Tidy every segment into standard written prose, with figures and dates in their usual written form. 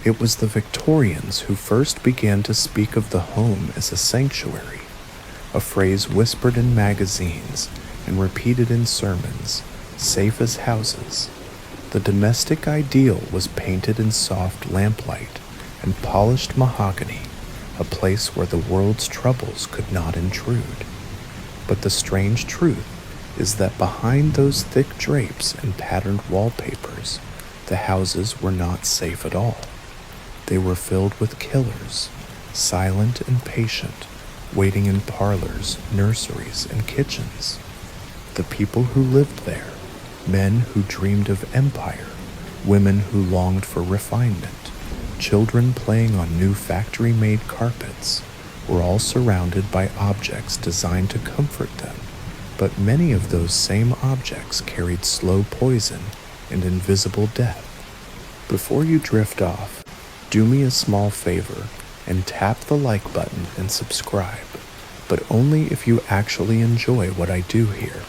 It was the Victorians who first began to speak of the home as a sanctuary, a phrase whispered in magazines and repeated in sermons, safe as houses. The domestic ideal was painted in soft lamplight and polished mahogany, a place where the world's troubles could not intrude. But the strange truth is that behind those thick drapes and patterned wallpapers, the houses were not safe at all. They were filled with killers, silent and patient, waiting in parlors, nurseries, and kitchens. The people who lived there, men who dreamed of empire, women who longed for refinement, children playing on new factory-made carpets, were all surrounded by objects designed to comfort them. But many of those same objects carried slow poison and invisible death. Before you drift off, do me a small favor and tap the like button and subscribe, but only if you actually enjoy what I do here.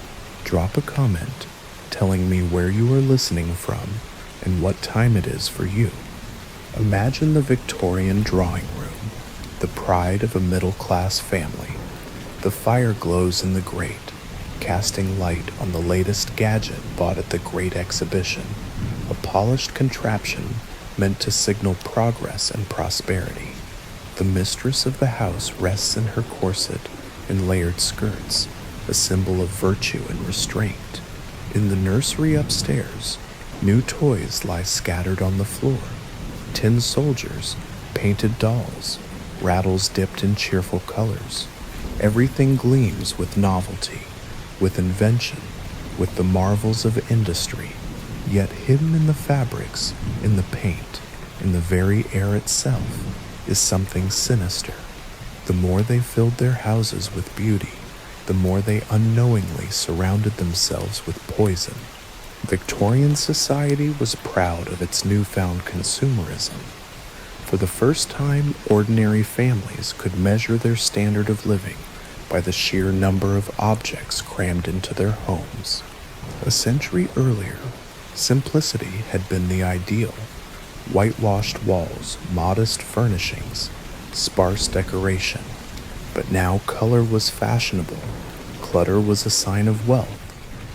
Drop a comment telling me where you are listening from and what time it is for you. Imagine the Victorian drawing room, the pride of a middle-class family. The fire glows in the grate, casting light on the latest gadget bought at the Great Exhibition, a polished contraption meant to signal progress and prosperity. The mistress of the house rests in her corset and layered skirts, a symbol of virtue and restraint. In the nursery upstairs, new toys lie scattered on the floor. Tin soldiers, painted dolls, rattles dipped in cheerful colors. Everything gleams with novelty, with invention, with the marvels of industry, yet hidden in the fabrics, in the paint, in the very air itself, is something sinister. The more they filled their houses with beauty, the more they unknowingly surrounded themselves with poison. Victorian society was proud of its newfound consumerism. For the first time, ordinary families could measure their standard of living by the sheer number of objects crammed into their homes. A century earlier, simplicity had been the ideal. Whitewashed walls, modest furnishings, sparse decoration. But now color was fashionable, clutter was a sign of wealth,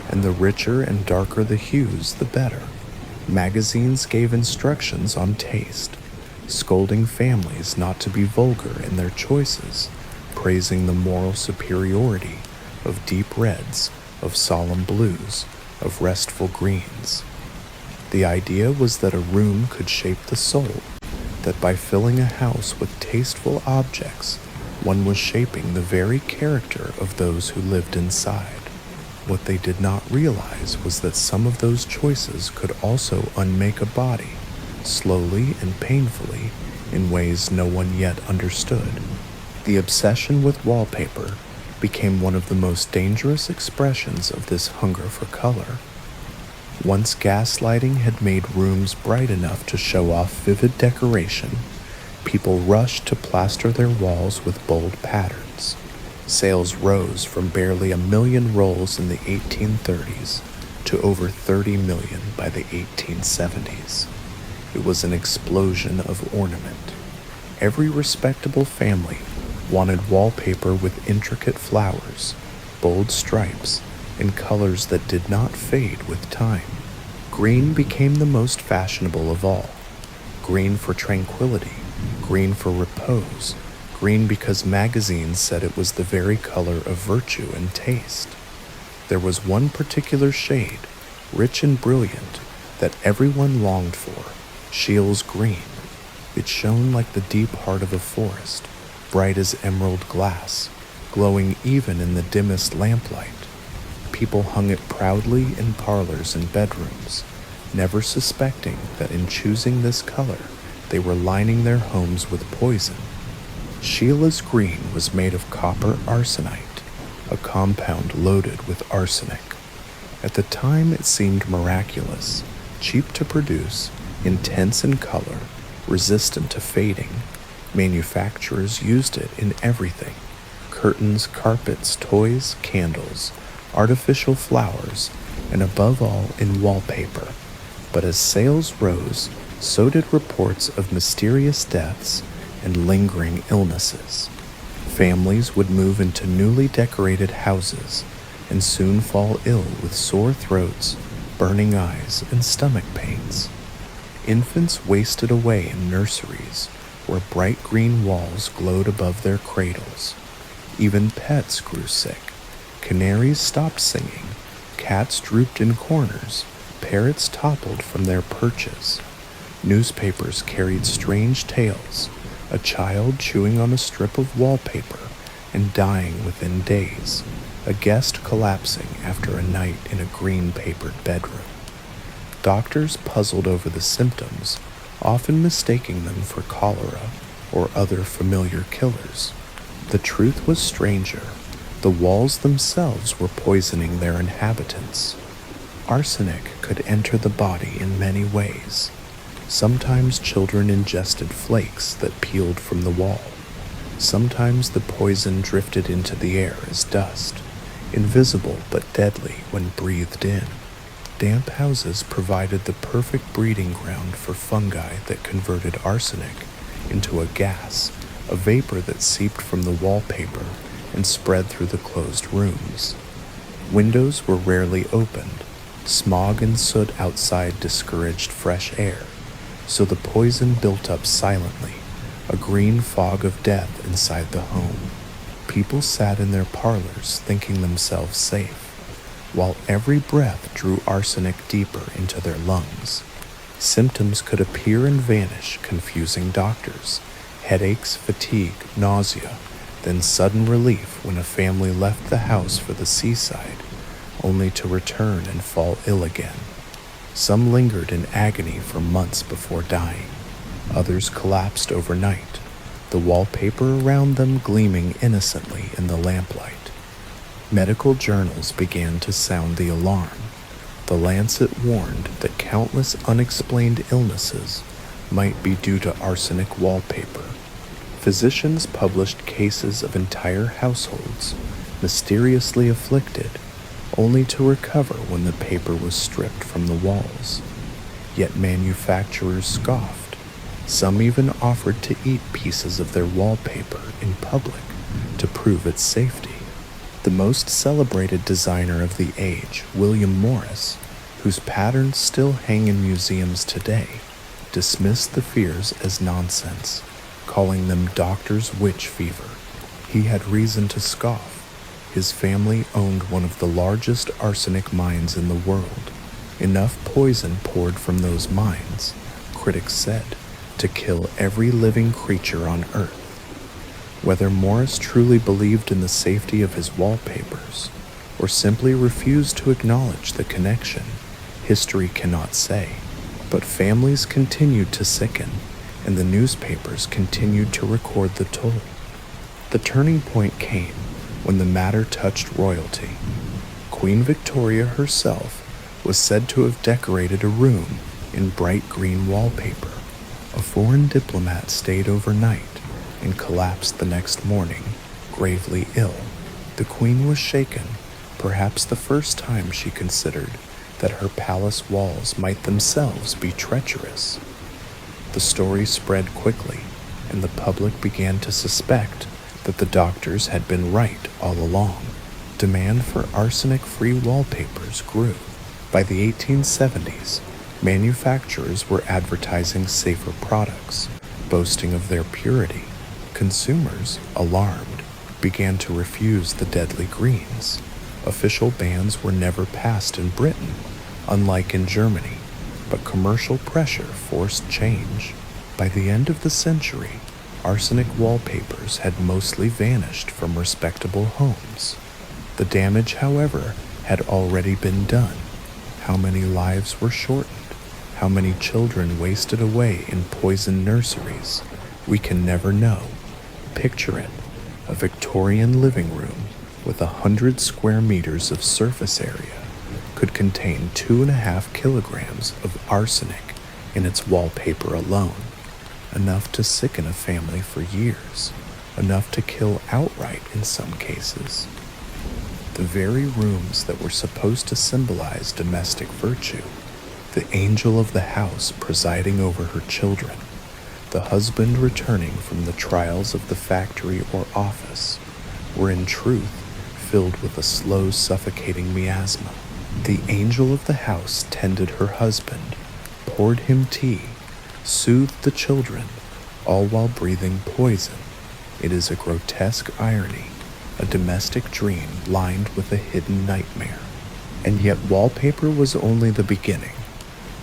and the richer and darker the hues, the better. Magazines gave instructions on taste, scolding families not to be vulgar in their choices, praising the moral superiority of deep reds, of solemn blues, of restful greens. The idea was that a room could shape the soul, that by filling a house with tasteful objects, one was shaping the very character of those who lived inside. What they did not realize was that some of those choices could also unmake a body, slowly and painfully, in ways no one yet understood. The obsession with wallpaper became one of the most dangerous expressions of this hunger for color. Once gaslighting had made rooms bright enough to show off vivid decoration, people rushed to plaster their walls with bold patterns. Sales rose from barely 1 million rolls in the 1830s to over 30 million by the 1870s. It was an explosion of ornament. Every respectable family wanted wallpaper with intricate flowers, bold stripes, and colors that did not fade with time. Green became the most fashionable of all. Green for tranquility, green for repose, green because magazines said it was the very color of virtue and taste. There was one particular shade, rich and brilliant, that everyone longed for, Scheele's green. It shone like the deep heart of a forest, bright as emerald glass, glowing even in the dimmest lamplight. People hung it proudly in parlors and bedrooms, never suspecting that in choosing this color, they were lining their homes with poison. Scheele's green was made of copper arsenite, a compound loaded with arsenic. At the time it seemed miraculous, cheap to produce, intense in color, resistant to fading. Manufacturers used it in everything: curtains, carpets, toys, candles, artificial flowers, and above all in wallpaper. But as sales rose, So did reports of mysterious deaths and lingering illnesses. Families would move into newly decorated houses and soon fall ill with sore throats, burning eyes, and stomach pains. Infants wasted away in nurseries where bright green walls glowed above their cradles. Even pets grew sick. Canaries stopped singing, cats drooped in corners, parrots toppled from their perches. Newspapers carried strange tales, a child chewing on a strip of wallpaper and dying within days, a guest collapsing after a night in a green-papered bedroom. Doctors puzzled over the symptoms, often mistaking them for cholera or other familiar killers. The truth was stranger. The walls themselves were poisoning their inhabitants. Arsenic could enter the body in many ways. Sometimes children ingested flakes that peeled from the wall. Sometimes the poison drifted into the air as dust, invisible but deadly when breathed in. Damp houses provided the perfect breeding ground for fungi that converted arsenic into a gas, a vapor that seeped from the wallpaper and spread through the closed rooms. Windows were rarely opened. Smog and soot outside discouraged fresh air, so the poison built up silently, a green fog of death inside the home. People sat in their parlors thinking themselves safe, while every breath drew arsenic deeper into their lungs. Symptoms could appear and vanish, confusing doctors. Headaches, fatigue, nausea, then sudden relief when a family left the house for the seaside, only to return and fall ill again. Some lingered in agony for months before dying. Others collapsed overnight, the wallpaper around them gleaming innocently in the lamplight. Medical journals began to sound the alarm. The Lancet warned that countless unexplained illnesses might be due to arsenic wallpaper. Physicians published cases of entire households mysteriously afflicted, only to recover when the paper was stripped from the walls. Yet manufacturers scoffed. Some even offered to eat pieces of their wallpaper in public to prove its safety. The most celebrated designer of the age, William Morris, whose patterns still hang in museums today, dismissed the fears as nonsense, calling them doctor's witch fever. He had reason to scoff. His family owned one of the largest arsenic mines in the world. Enough poison poured from those mines, critics said, to kill every living creature on Earth. Whether Morris truly believed in the safety of his wallpapers, or simply refused to acknowledge the connection, history cannot say. But families continued to sicken, and the newspapers continued to record the toll. The turning point came when the matter touched royalty. Queen Victoria herself was said to have decorated a room in bright green wallpaper. A foreign diplomat stayed overnight and collapsed the next morning, gravely ill. The queen was shaken, perhaps the first time she considered that her palace walls might themselves be treacherous. The story spread quickly, and the public began to suspect that the doctors had been right all along. Demand for arsenic-free wallpapers grew. By the 1870s, manufacturers were advertising safer products, boasting of their purity. Consumers, alarmed, began to refuse the deadly greens. Official bans were never passed in Britain, unlike in Germany, but commercial pressure forced change. By the end of the century, arsenic wallpapers had mostly vanished from respectable homes. The damage, however, had already been done. How many lives were shortened? How many children wasted away in poisoned nurseries? We can never know. Picture it, a Victorian living room with 100 square meters of surface area could contain 2.5 kilograms of arsenic in its wallpaper alone, enough to sicken a family for years, enough to kill outright in some cases. The very rooms that were supposed to symbolize domestic virtue, the angel of the house presiding over her children, the husband returning from the trials of the factory or office, were in truth filled with a slow, suffocating miasma. The angel of the house tended her husband, poured him tea, soothed the children, all while breathing poison. It is a grotesque irony, a domestic dream lined with a hidden nightmare. And yet Wallpaper was only the beginning.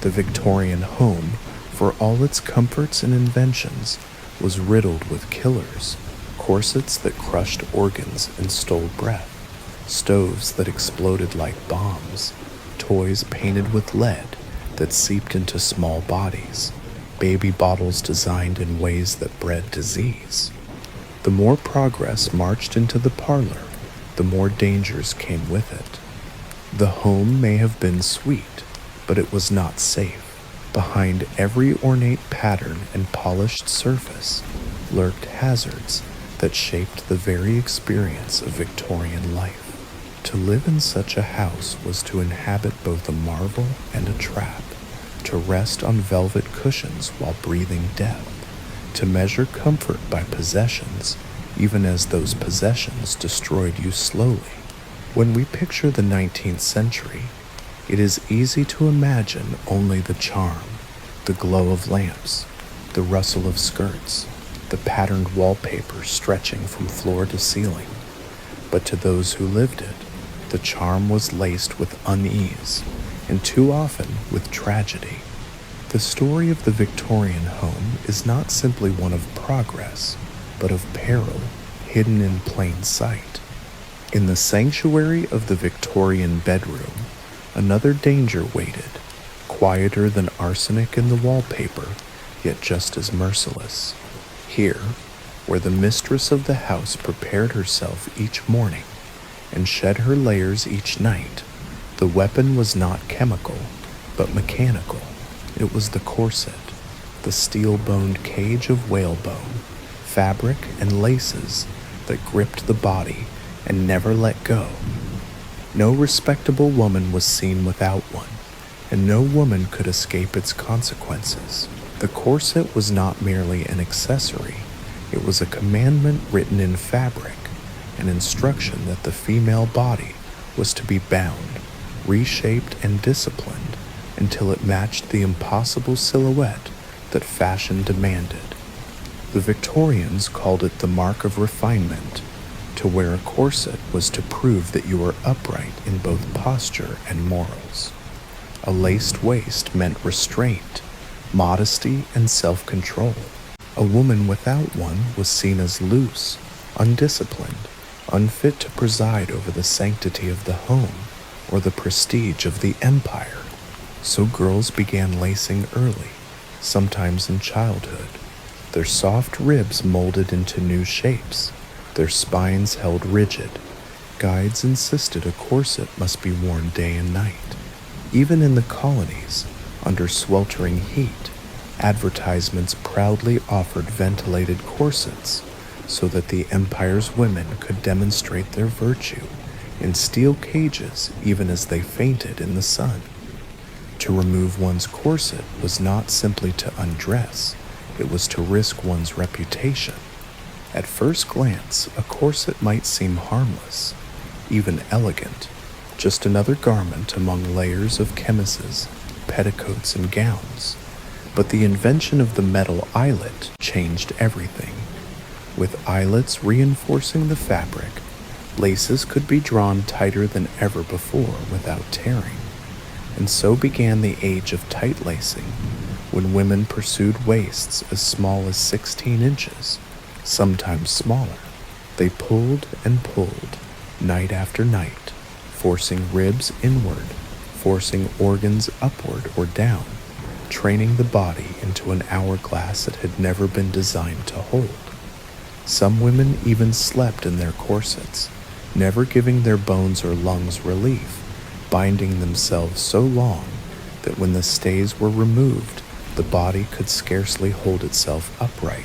The Victorian home, for all its comforts and inventions, was riddled with killers, corsets that crushed organs and stole breath, stoves that exploded like bombs, toys painted with lead that seeped into small bodies, baby bottles designed in ways that bred disease. The more progress marched into the parlor, the more dangers came with it. The home may have been sweet, but it was not safe. Behind every ornate pattern and polished surface lurked hazards that shaped the very experience of Victorian life. To live in such a house was to inhabit both a marvel and a trap, to rest on velvet cushions while breathing death, to measure comfort by possessions, even as those possessions destroyed you slowly. When we picture the 19th century, it is easy to imagine only the charm, the glow of lamps, the rustle of skirts, the patterned wallpaper stretching from floor to ceiling. But to those who lived it, the charm was laced with unease, and too often with tragedy. The story of the Victorian home is not simply one of progress, but of peril hidden in plain sight. In the sanctuary of the Victorian bedroom, another danger waited, quieter than arsenic in the wallpaper, yet just as merciless. Here, where the mistress of the house prepared herself each morning and shed her layers each night, the weapon was not chemical, but mechanical. It was the corset, the steel-boned cage of whalebone, fabric and laces that gripped the body and never let go. No respectable woman was seen without one, and no woman could escape its consequences. The corset was not merely an accessory, it was a commandment written in fabric, an instruction that the female body was to be bound, reshaped, and disciplined until it matched the impossible silhouette that fashion demanded. The Victorians called it the mark of refinement. To wear a corset was to prove that you were upright in both posture and morals. A laced waist meant restraint, modesty, and self-control. A woman without one was seen as loose, undisciplined, unfit to preside over the sanctity of the home or the prestige of the empire. So girls began lacing early, sometimes in childhood, their soft ribs molded into new shapes, their spines held rigid. Guides insisted a corset must be worn day and night. Even in the colonies, under sweltering heat, advertisements proudly offered ventilated corsets so that the empire's women could demonstrate their virtue in steel cages even as they fainted in the sun. To remove one's corset was not simply to undress, it was to risk one's reputation. At first glance, a corset might seem harmless, even elegant, just another garment among layers of chemises, petticoats, and gowns. But the invention of the metal eyelet changed everything. With eyelets reinforcing the fabric, laces could be drawn tighter than ever before without tearing. And so began the age of tight lacing, when women pursued waists as small as 16 inches, sometimes smaller. They pulled and pulled, night after night, forcing ribs inward, forcing organs upward or down, training the body into an hourglass it had never been designed to hold. Some women even slept in their corsets, never giving their bones or lungs relief, binding themselves so long that when the stays were removed, the body could scarcely hold itself upright.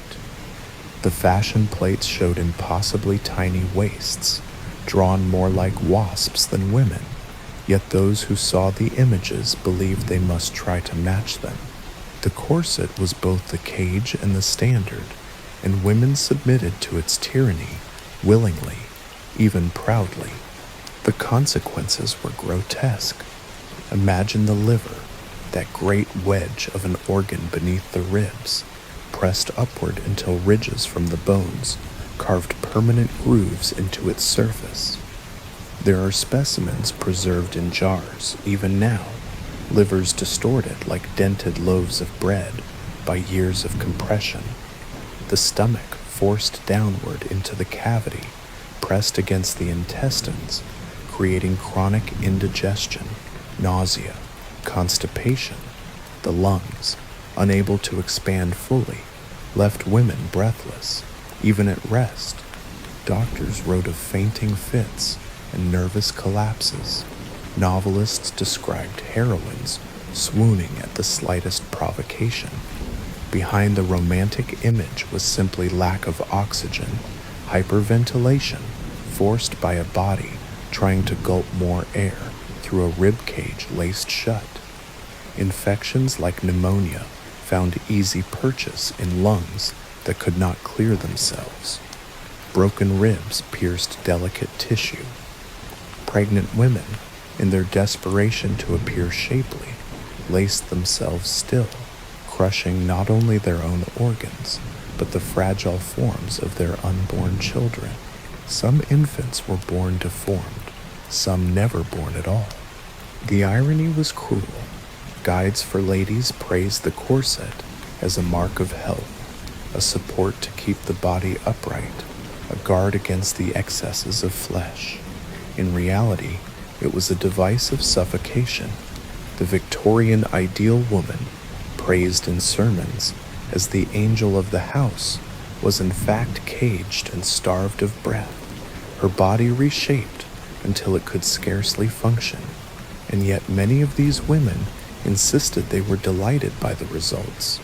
The fashion plates showed impossibly tiny waists, drawn more like wasps than women, yet those who saw the images believed they must try to match them. The corset was both the cage and the standard, and women submitted to its tyranny willingly, even proudly. The consequences were grotesque. Imagine the liver, that great wedge of an organ beneath the ribs, pressed upward until ridges from the bones carved permanent grooves into its surface. There are specimens preserved in jars, even now, livers distorted like dented loaves of bread by years of compression. The stomach forced downward into the cavity, pressed against the intestines, creating chronic indigestion, nausea, constipation. The lungs, unable to expand fully, left women breathless, even at rest. Doctors wrote of fainting fits and nervous collapses. Novelists described heroines swooning at the slightest provocation. Behind the romantic image was simply lack of oxygen, hyperventilation, forced by a body trying to gulp more air through a rib cage laced shut. Infections like pneumonia found easy purchase in lungs that could not clear themselves. Broken ribs pierced delicate tissue. Pregnant women, in their desperation to appear shapely, laced themselves still, crushing not only their own organs, but the fragile forms of their unborn children. Some infants were born deformed, some never born at all. The irony was cruel. Guides for ladies praised the corset as a mark of health, a support to keep the body upright, a guard against the excesses of flesh. In reality, it was a device of suffocation. The Victorian ideal woman, praised in sermons as the angel of the house, was in fact caged and starved of breath, her body reshaped until it could scarcely function. And yet many of these women insisted they were delighted by the results.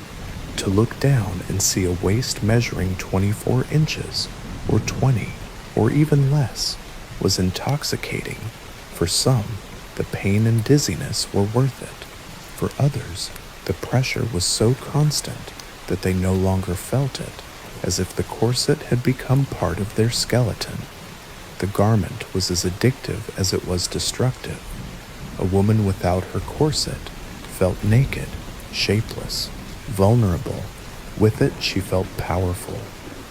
To look down and see a waist measuring 24 inches, or 20, or even less, was intoxicating. For some, the pain and dizziness were worth it. For others, the pressure was so constant that they no longer felt it, as if the corset had become part of their skeleton. The garment was as addictive as it was destructive. A woman without her corset felt naked, shapeless, vulnerable. With it, she felt powerful,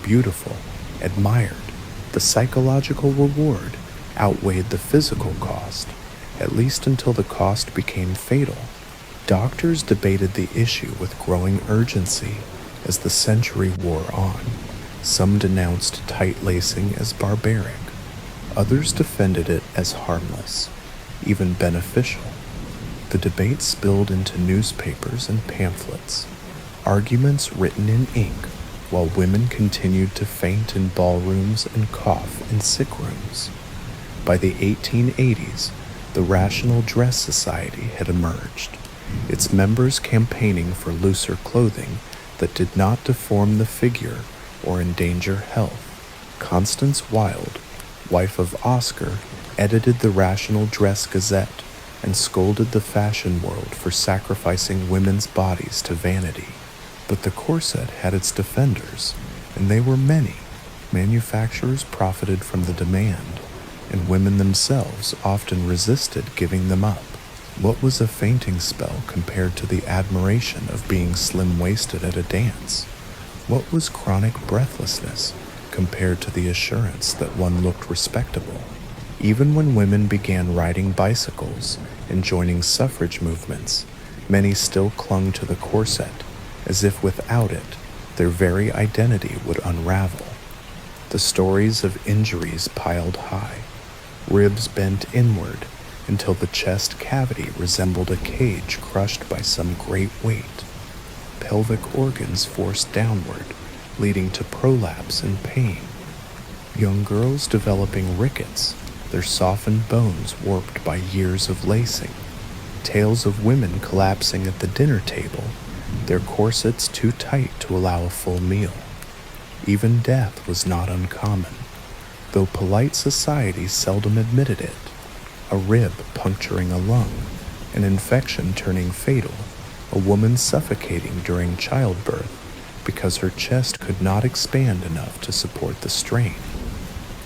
beautiful, admired. The psychological reward outweighed the physical cost, at least until the cost became fatal. Doctors debated the issue with growing urgency as the century wore on. Some denounced tight lacing as barbaric. Others defended it as harmless, even beneficial. The debate spilled into newspapers and pamphlets, arguments written in ink, while women continued to faint in ballrooms and cough in sick rooms. By the 1880s, the Rational Dress Society had emerged, its members campaigning for looser clothing that did not deform the figure or endanger health. Constance Wilde, wife of Oscar, edited the Rational Dress Gazette and scolded the fashion world for sacrificing women's bodies to vanity. But the corset had its defenders, and they were many. Manufacturers profited from the demand, and women themselves often resisted giving them up. What was a fainting spell compared to the admiration of being slim-waisted at a dance? What was chronic breathlessness compared to the assurance that one looked respectable? Even when women began riding bicycles and joining suffrage movements, many still clung to the corset, as if without it, their very identity would unravel. The stories of injuries piled high, ribs bent inward until the chest cavity resembled a cage crushed by some great weight, pelvic organs forced downward, leading to prolapse and pain, young girls developing rickets, their softened bones warped by years of lacing, tales of women collapsing at the dinner table, their corsets too tight to allow a full meal. Even death was not uncommon, though polite society seldom admitted it. a rib puncturing a lung, an infection turning fatal, a woman suffocating during childbirth because her chest could not expand enough to support the strain.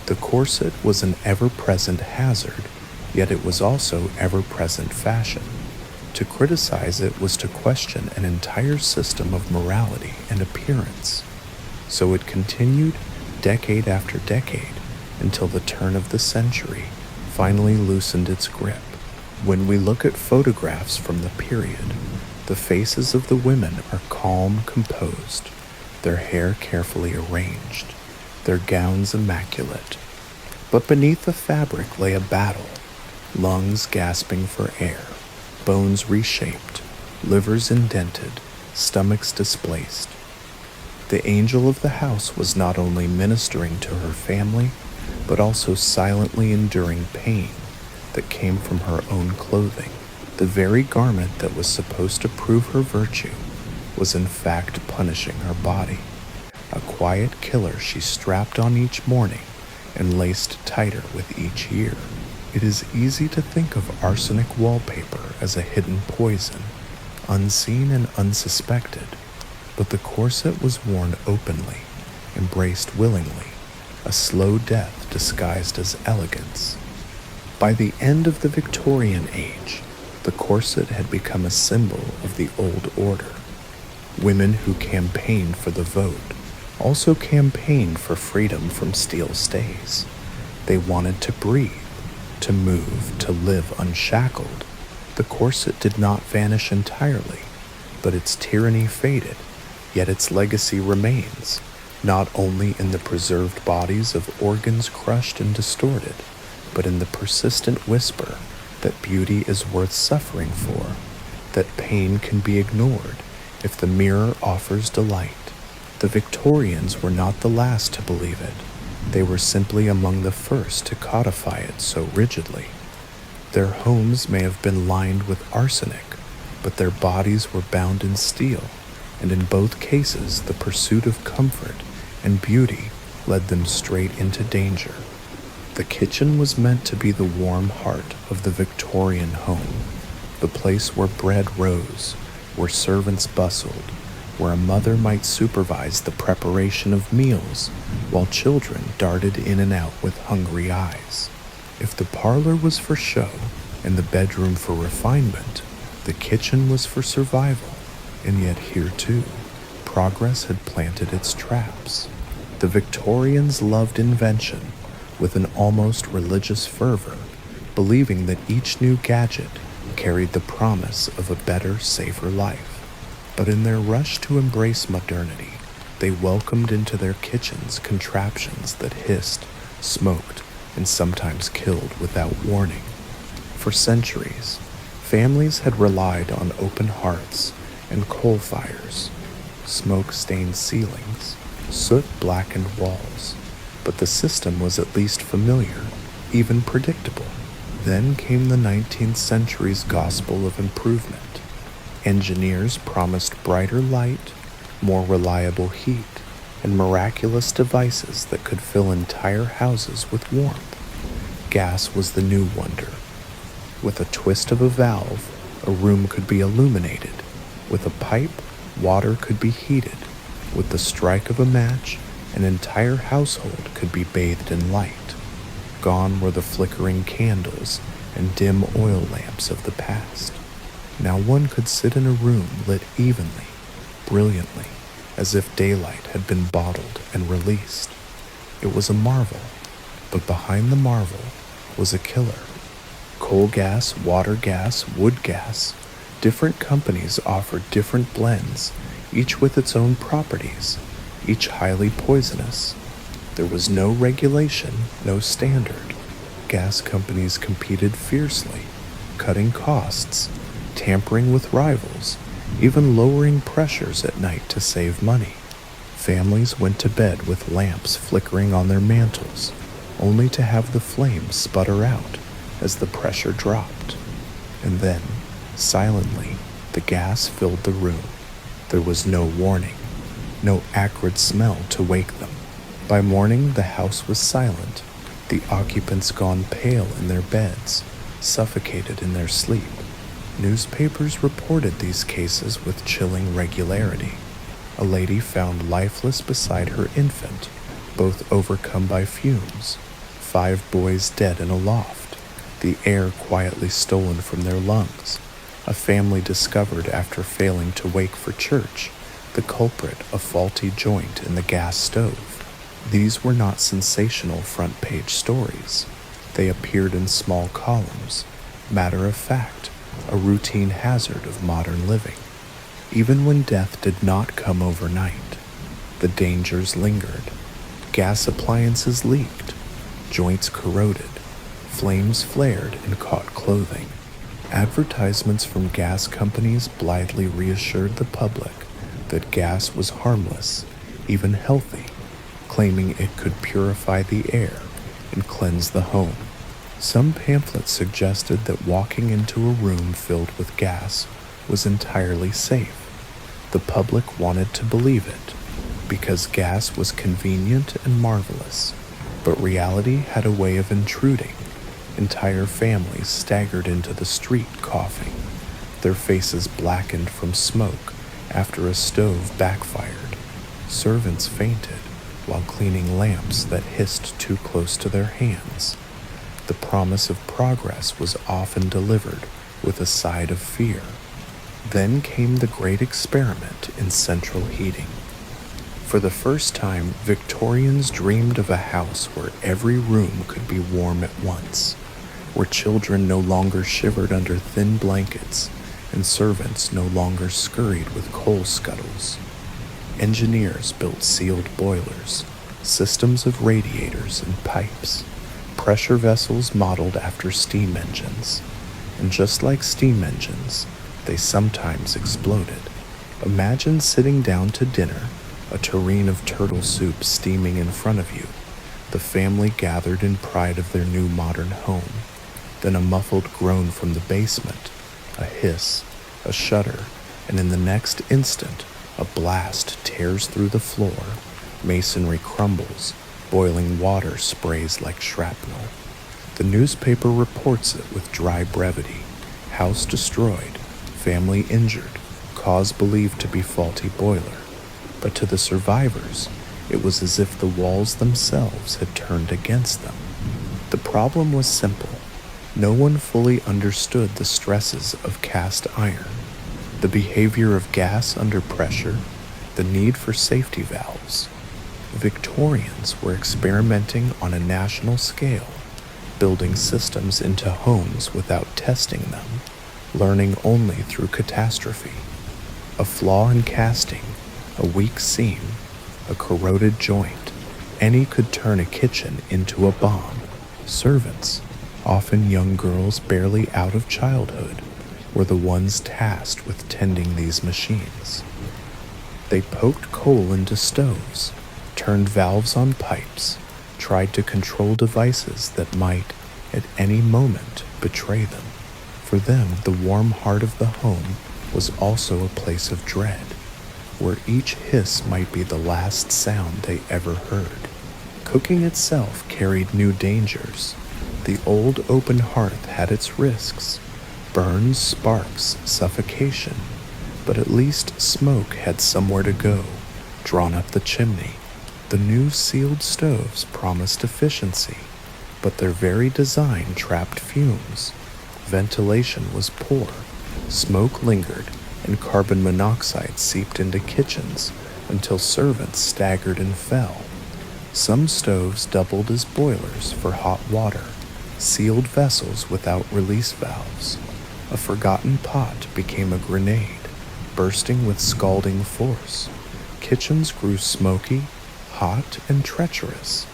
The corset was an ever-present hazard, yet it was also ever-present fashion. To criticize it was to question an entire system of morality and appearance. So it continued decade after decade until the turn of the century finally loosened its grip. When we look at photographs from the period, the faces of the women are calm, composed, their hair carefully arranged, their gowns immaculate. But beneath the fabric lay a battle, lungs gasping for air, bones reshaped, livers indented, stomachs displaced. The angel of the house was not only ministering to her family, but also silently enduring pain that came from her own clothing. The very garment that was supposed to prove her virtue was in fact punishing her body. A quiet killer she strapped on each morning and laced tighter with each year. It is easy to think of arsenic wallpaper as a hidden poison, unseen and unsuspected, but the corset was worn openly, embraced willingly, a slow death disguised as elegance. By the end of the Victorian age, the corset had become a symbol of the old order. Women who campaigned for the vote also campaigned for freedom from steel stays. They wanted to breathe, to move, to live unshackled. The corset did not vanish entirely, but its tyranny faded, yet its legacy remains, not only in the preserved bodies of organs crushed and distorted, but in the persistent whisper that beauty is worth suffering for, that pain can be ignored if the mirror offers delight. The Victorians were not the last to believe it. They were simply among the first to codify it so rigidly. Their homes may have been lined with arsenic, but their bodies were bound in steel, and in both cases the pursuit of comfort and beauty led them straight into danger. The kitchen was meant to be the warm heart of the Victorian home, the place where bread rose, where servants bustled, where a mother might supervise the preparation of meals while children darted in and out with hungry eyes. If the parlor was for show and the bedroom for refinement, the kitchen was for survival, and yet here too, progress had planted its traps. The Victorians loved invention with an almost religious fervor, believing that each new gadget carried the promise of a better, safer life. But in their rush to embrace modernity, they welcomed into their kitchens contraptions that hissed, smoked, and sometimes killed without warning. For centuries, families had relied on open hearths and coal fires, smoke-stained ceilings, soot-blackened walls, but the system was at least familiar, even predictable. Then came the 19th century's gospel of improvement. Engineers promised brighter light, more reliable heat, and miraculous devices that could fill entire houses with warmth. Gas was the new wonder. With a twist of a valve, a room could be illuminated. With a pipe, water could be heated. With the strike of a match, an entire household could be bathed in light. Gone were the flickering candles and dim oil lamps of the past. Now one could sit in a room lit evenly, brilliantly, as if daylight had been bottled and released. It was a marvel, but behind the marvel was a killer. Coal gas, water gas, wood gas. Different companies offered different blends, each with its own properties, each highly poisonous. There was no regulation, no standard. Gas companies competed fiercely, cutting costs, tampering with rivals, even lowering pressures at night to save money. Families went to bed with lamps flickering on their mantels, only to have the flames sputter out as the pressure dropped. And then, silently, the gas filled the room. There was no warning, no acrid smell to wake them. By morning, the house was silent, the occupants gone pale in their beds, suffocated in their sleep. Newspapers reported these cases with chilling regularity. A lady found lifeless beside her infant, both overcome by fumes. 5 boys dead in a loft, the air quietly stolen from their lungs. A family discovered after failing to wake for church, the culprit a faulty joint in the gas stove. These were not sensational front-page stories. They appeared in small columns, matter of fact, a routine hazard of modern living. Even when death did not come overnight, the dangers lingered. Gas appliances leaked, joints corroded, flames flared and caught clothing. Advertisements from gas companies blithely reassured the public that gas was harmless, even healthy, claiming it could purify the air and cleanse the home. Some pamphlets suggested that walking into a room filled with gas was entirely safe. The public wanted to believe it because gas was convenient and marvelous, but reality had a way of intruding. Entire families staggered into the street coughing, their faces blackened from smoke after a stove backfired. Servants fainted while cleaning lamps that hissed too close to their hands. The promise of progress was often delivered with a side of fear. Then came the great experiment in central heating. For the first time, Victorians dreamed of a house where every room could be warm at once, where children no longer shivered under thin blankets and servants no longer scurried with coal scuttles. Engineers built sealed boilers, systems of radiators and pipes, pressure vessels modeled after steam engines, and just like steam engines, they sometimes exploded. Imagine sitting down to dinner, a tureen of turtle soup steaming in front of you, the family gathered in pride of their new modern home, then a muffled groan from the basement, a hiss, a shudder, and in the next instant, a blast tears through the floor, masonry crumbles, boiling water sprays like shrapnel. The newspaper reports it with dry brevity. House destroyed, family injured, cause believed to be faulty boiler. But to the survivors, it was as if the walls themselves had turned against them. The problem was simple. No one fully understood the stresses of cast iron, the behavior of gas under pressure, the need for safety valves. Victorians were experimenting on a national scale, building systems into homes without testing them, learning only through catastrophe. A flaw in casting, a weak seam, a corroded joint, any could turn a kitchen into a bomb. Servants, often young girls barely out of childhood, were the ones tasked with tending these machines. They poked coal into stoves, turned valves on pipes, tried to control devices that might, at any moment, betray them. For them, the warm heart of the home was also a place of dread, where each hiss might be the last sound they ever heard. Cooking itself carried new dangers. The old open hearth had its risks, burns, sparks, suffocation, but at least smoke had somewhere to go, drawn up the chimney. The new sealed stoves promised efficiency, but their very design trapped fumes. Ventilation was poor, smoke lingered, and carbon monoxide seeped into kitchens until servants staggered and fell. Some stoves doubled as boilers for hot water, sealed vessels without release valves. A forgotten pot became a grenade, bursting with scalding force. Kitchens grew smoky, hot, and treacherous,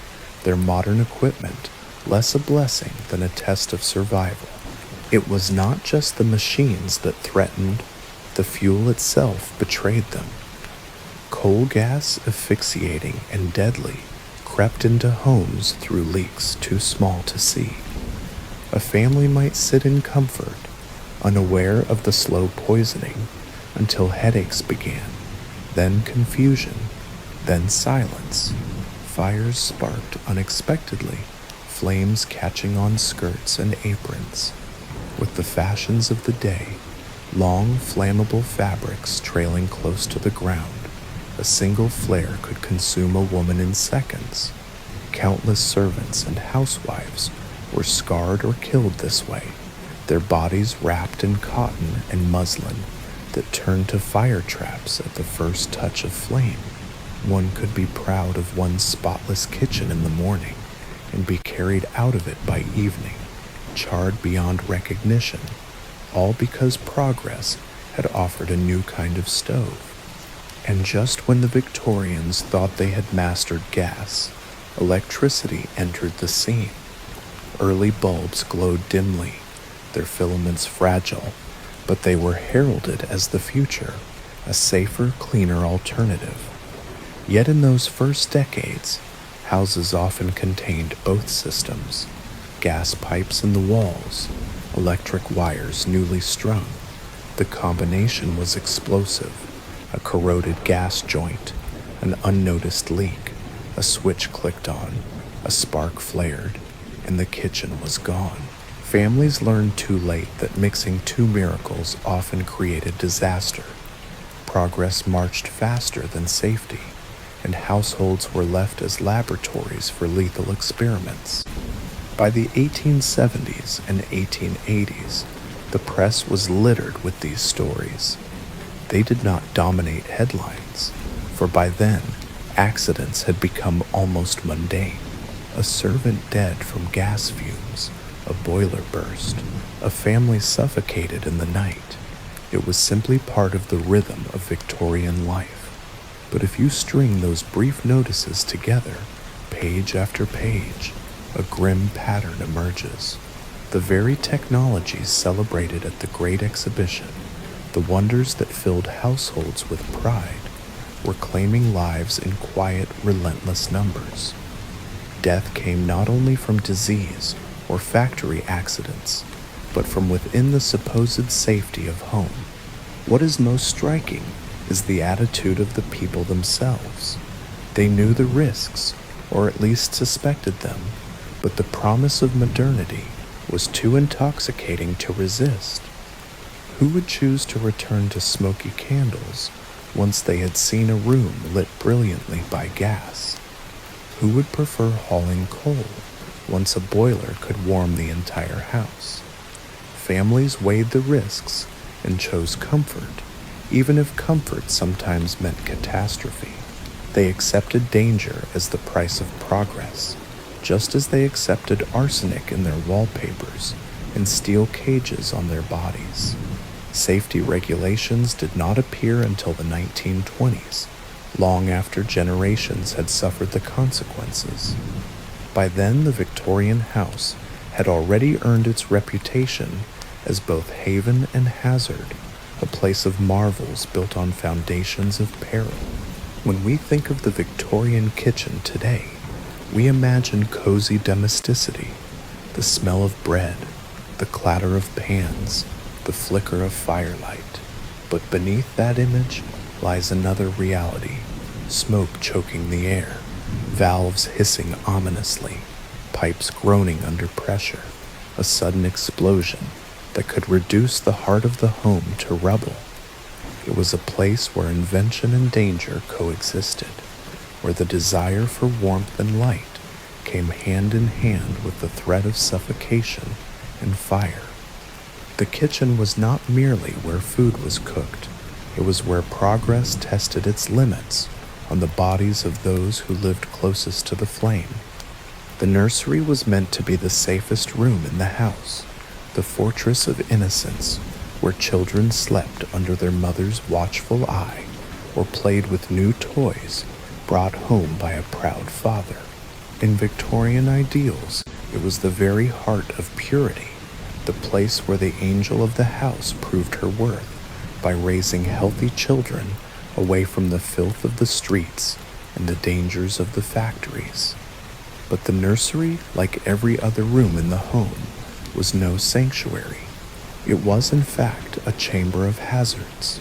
their modern equipment less a blessing than a test of survival. It was not just the machines that threatened, the fuel itself betrayed them. Coal gas, asphyxiating and deadly, crept into homes through leaks too small to see. A family might sit in comfort, unaware of the slow poisoning, until headaches began, then confusion, then silence. Fires sparked unexpectedly, flames catching on skirts and aprons. with the fashions of the day, long, flammable fabrics trailing close to the ground. A single flare could consume a woman in seconds. Countless servants and housewives were scarred or killed this way, their bodies wrapped in cotton and muslin that turned to fire traps at the first touch of flame. One could be proud of one's spotless kitchen in the morning and be carried out of it by evening, charred beyond recognition, all because progress had offered a new kind of stove. And just when the Victorians thought they had mastered gas, electricity entered the scene. Early bulbs glowed dimly, their filaments fragile, but they were heralded as the future, a safer, cleaner alternative. Yet in those first decades, houses often contained both systems: gas pipes in the walls, electric wires newly strung. The combination was explosive: a corroded gas joint, an unnoticed leak, a switch clicked on, a spark flared, and the kitchen was gone. Families learned too late that mixing two miracles often created disaster. Progress marched faster than safety, and households were left as laboratories for lethal experiments. By the 1870s and 1880s, the press was littered with these stories. They did not dominate headlines, for by then, accidents had become almost mundane. A servant dead from gas fumes, a boiler burst, a family suffocated in the night. It was simply part of the rhythm of Victorian life. But if you string those brief notices together, page after page, a grim pattern emerges. The very technologies celebrated at the Great Exhibition, the wonders that filled households with pride, were claiming lives in quiet, relentless numbers. Death came not only from disease or factory accidents, but from within the supposed safety of home. What is most striking is the attitude of the people themselves. They knew the risks, or at least suspected them, but the promise of modernity was too intoxicating to resist. Who would choose to return to smoky candles once they had seen a room lit brilliantly by gas? Who would prefer hauling coal once a boiler could warm the entire house? Families weighed the risks and chose comfort, even if comfort sometimes meant catastrophe. They accepted danger as the price of progress, just as they accepted arsenic in their wallpapers and steel cages on their bodies. Safety regulations did not appear until the 1920s, long after generations had suffered the consequences. By then, the Victorian house had already earned its reputation as both haven and hazard, a place of marvels built on foundations of peril. When we think of the Victorian kitchen today, we imagine cozy domesticity, the smell of bread, the clatter of pans, the flicker of firelight. But beneath that image lies another reality: smoke choking the air, valves hissing ominously, pipes groaning under pressure, a sudden explosion that could reduce the heart of the home to rubble. It was a place where invention and danger coexisted, where the desire for warmth and light came hand in hand with the threat of suffocation and fire. The kitchen was not merely where food was cooked, it was where progress tested its limits on the bodies of those who lived closest to the flame. The nursery was meant to be the safest room in the house, the fortress of innocence, where children slept under their mother's watchful eye or played with new toys brought home by a proud father. In Victorian ideals, it was the very heart of purity, the place where the angel of the house proved her worth by raising healthy children away from the filth of the streets and the dangers of the factories. But the nursery, like every other room in the home, was no sanctuary. It was, in fact, a chamber of hazards.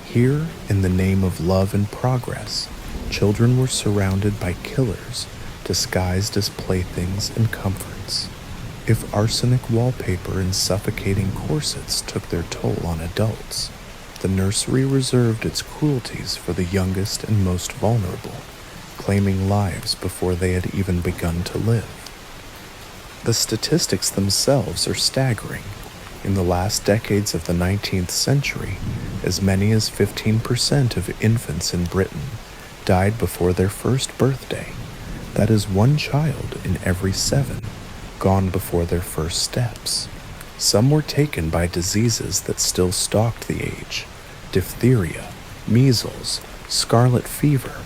Here, in the name of love and progress, children were surrounded by killers disguised as playthings and comforts. If arsenic wallpaper and suffocating corsets took their toll on adults, the nursery reserved its cruelties for the youngest and most vulnerable, claiming lives before they had even begun to live. The statistics themselves are staggering. In the last decades of the 19th century, as many as 15% of infants in Britain died before their first birthday. That is one child in every 7 gone before their first steps. Some were taken by diseases that still stalked the age: diphtheria, measles, scarlet fever,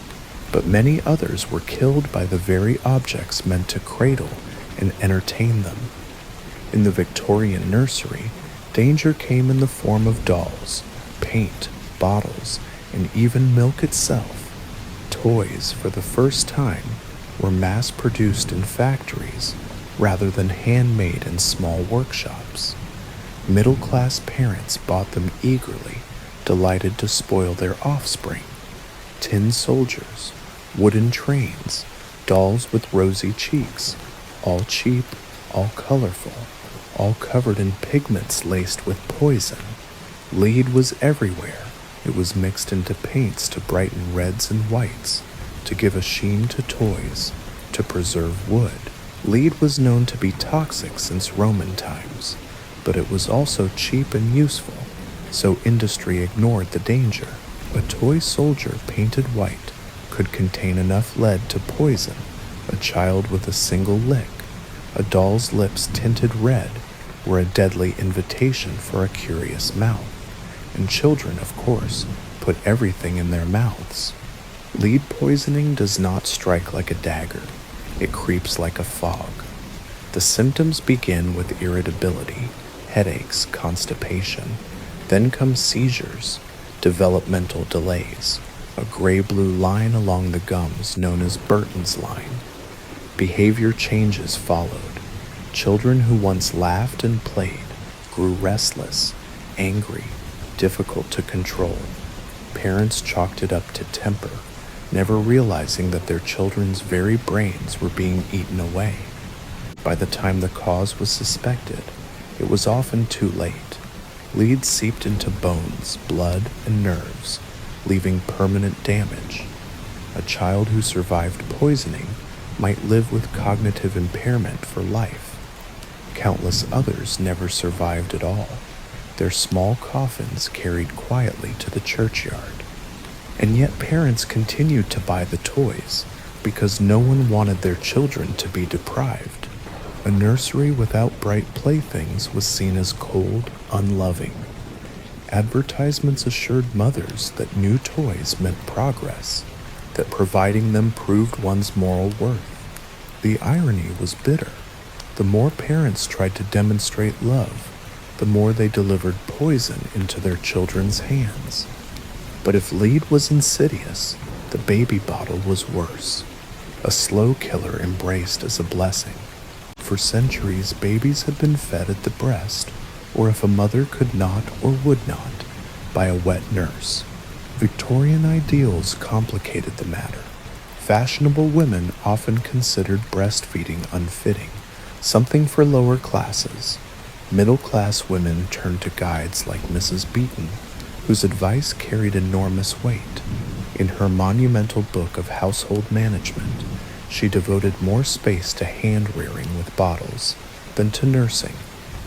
but many others were killed by the very objects meant to cradle and entertain them. In the Victorian nursery, danger came in the form of dolls, paint, bottles, and even milk itself. Toys, for the first time, were mass-produced in factories rather than handmade in small workshops. Middle-class parents bought them eagerly, delighted to spoil their offspring. Tin soldiers, wooden trains, dolls with rosy cheeks, all cheap, all colorful, all covered in pigments laced with poison. Lead was everywhere. It was mixed into paints to brighten reds and whites, to give a sheen to toys, to preserve wood. Lead was known to be toxic since Roman times, but it was also cheap and useful, so industry ignored the danger. A toy soldier painted white could contain enough lead to poison a child with a single lick. A doll's lips tinted red were a deadly invitation for a curious mouth, and children, of course, put everything in their mouths. Lead poisoning does not strike like a dagger. It creeps like a fog. The symptoms begin with irritability, headaches, constipation. Then come seizures, developmental delays, a gray-blue line along the gums known as Burton's line. Behavior changes followed. Children who once laughed and played grew restless, angry, difficult to control. Parents chalked it up to temper, never realizing that their children's very brains were being eaten away. By the time the cause was suspected, it was often too late. Lead seeped into bones, blood, and nerves, leaving permanent damage. A child who survived poisoning might live with cognitive impairment for life. Countless others never survived at all, their small coffins carried quietly to the churchyard. And yet parents continued to buy the toys because no one wanted their children to be deprived. A nursery without bright playthings was seen as cold, unloving. Advertisements assured mothers that new toys meant progress, that providing them proved one's moral worth. The irony was bitter. The more parents tried to demonstrate love, the more they delivered poison into their children's hands. But if lead was insidious, the baby bottle was worse. A slow killer embraced as a blessing. For centuries, babies had been fed at the breast, or if a mother could not or would not, by a wet nurse. Victorian ideals complicated the matter. Fashionable women often considered breastfeeding unfitting, something for lower classes. Middle-class women turned to guides like Mrs. Beeton, whose advice carried enormous weight. In her monumental book of household management, she devoted more space to hand-rearing with bottles than to nursing,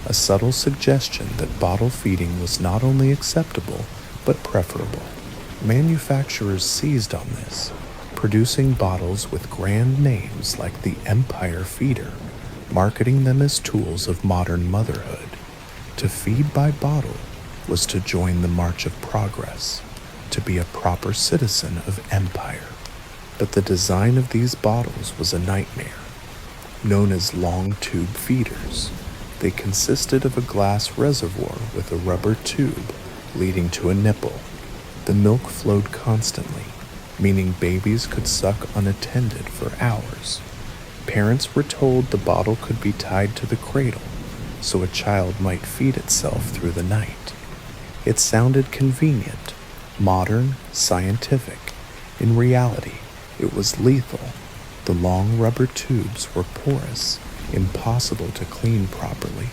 a subtle suggestion that bottle feeding was not only acceptable, but preferable. Manufacturers seized on this, producing bottles with grand names like the Empire Feeder, marketing them as tools of modern motherhood. To feed by bottle was to join the march of progress, to be a proper citizen of empire. But the design of these bottles was a nightmare. Known as long tube feeders, they consisted of a glass reservoir with a rubber tube leading to a nipple. The milk flowed constantly, meaning babies could suck unattended for hours. Parents were told the bottle could be tied to the cradle, so a child might feed itself through the night. It sounded convenient, modern, scientific. In reality, it was lethal. The long rubber tubes were porous, impossible to clean properly.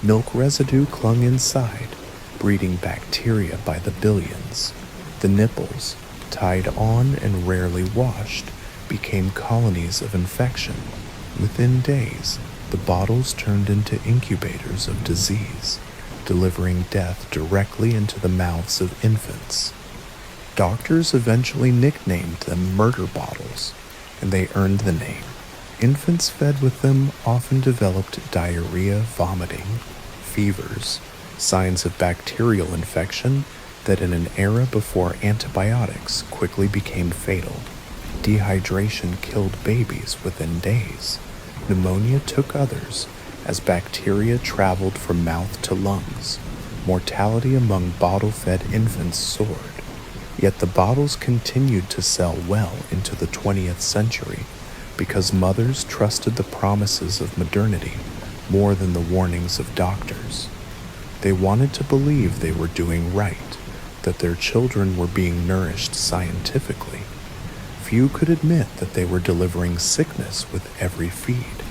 Milk residue clung inside, breeding bacteria by the billions. The nipples, tied on and rarely washed, became colonies of infection. Within days, the bottles turned into incubators of disease, delivering death directly into the mouths of infants. Doctors eventually nicknamed them murder bottles, and they earned the name. Infants fed with them often developed diarrhea, vomiting, fevers, signs of bacterial infection that in an era before antibiotics quickly became fatal. Dehydration killed babies within days. Pneumonia took others as bacteria traveled from mouth to lungs. Mortality among bottle-fed infants soared. Yet the bottles continued to sell well into the 20th century because mothers trusted the promises of modernity more than the warnings of doctors. They wanted to believe they were doing right, that their children were being nourished scientifically. Few could admit that they were delivering sickness with every feed.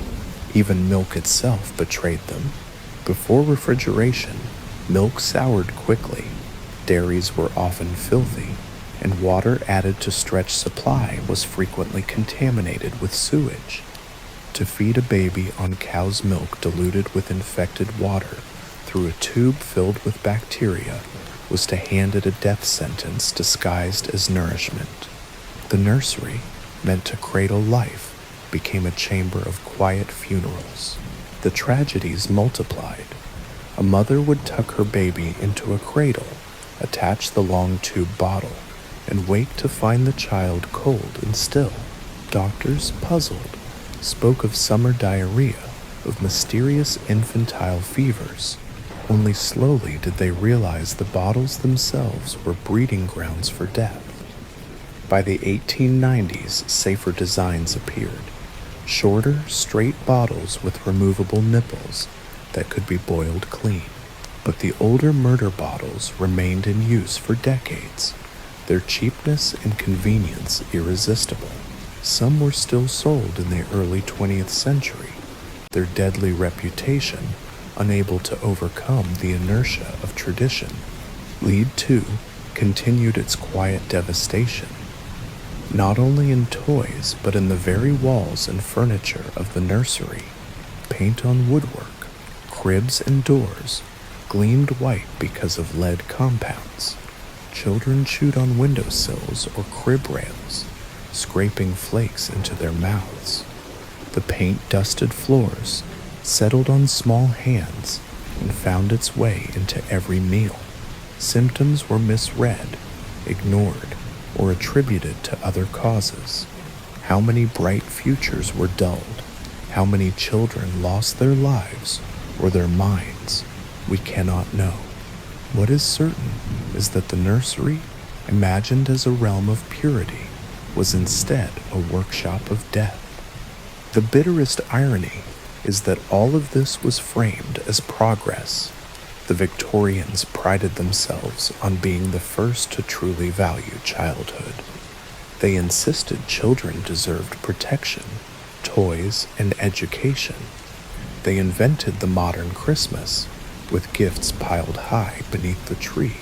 Even milk itself betrayed them. Before refrigeration, milk soured quickly, dairies were often filthy, and water added to stretch supply was frequently contaminated with sewage. To feed a baby on cow's milk diluted with infected water through a tube filled with bacteria was to hand it a death sentence disguised as nourishment. The nursery, meant to cradle life, became a chamber of quiet funerals. The tragedies multiplied. A mother would tuck her baby into a cradle, attach the long tube bottle, and wake to find the child cold and still. Doctors, puzzled, spoke of summer diarrhea, of mysterious infantile fevers. Only slowly did they realize the bottles themselves were breeding grounds for death. By the 1890s, safer designs appeared. Shorter, straight bottles with removable nipples that could be boiled clean. But the older murder bottles remained in use for decades, their cheapness and convenience irresistible. Some were still sold in the early 20th century, their deadly reputation unable to overcome the inertia of tradition. Lead 2 continued its quiet devastation, not only in toys but in the very walls and furniture of the nursery. Paint on woodwork, cribs and doors gleamed white because of lead compounds. Children chewed on windowsills or crib rails, scraping flakes into their mouths. The paint dusted floors, settled on small hands, and found its way into every meal. Symptoms were misread, ignored, or attributed to other causes. How many bright futures were dulled? How many children lost their lives or their minds? We cannot know. What is certain is that the nursery, imagined as a realm of purity, was instead a workshop of death. The bitterest irony is that all of this was framed as progress. The Victorians prided themselves on being the first to truly value childhood. They insisted children deserved protection, toys, and education. They invented the modern Christmas, with gifts piled high beneath the tree,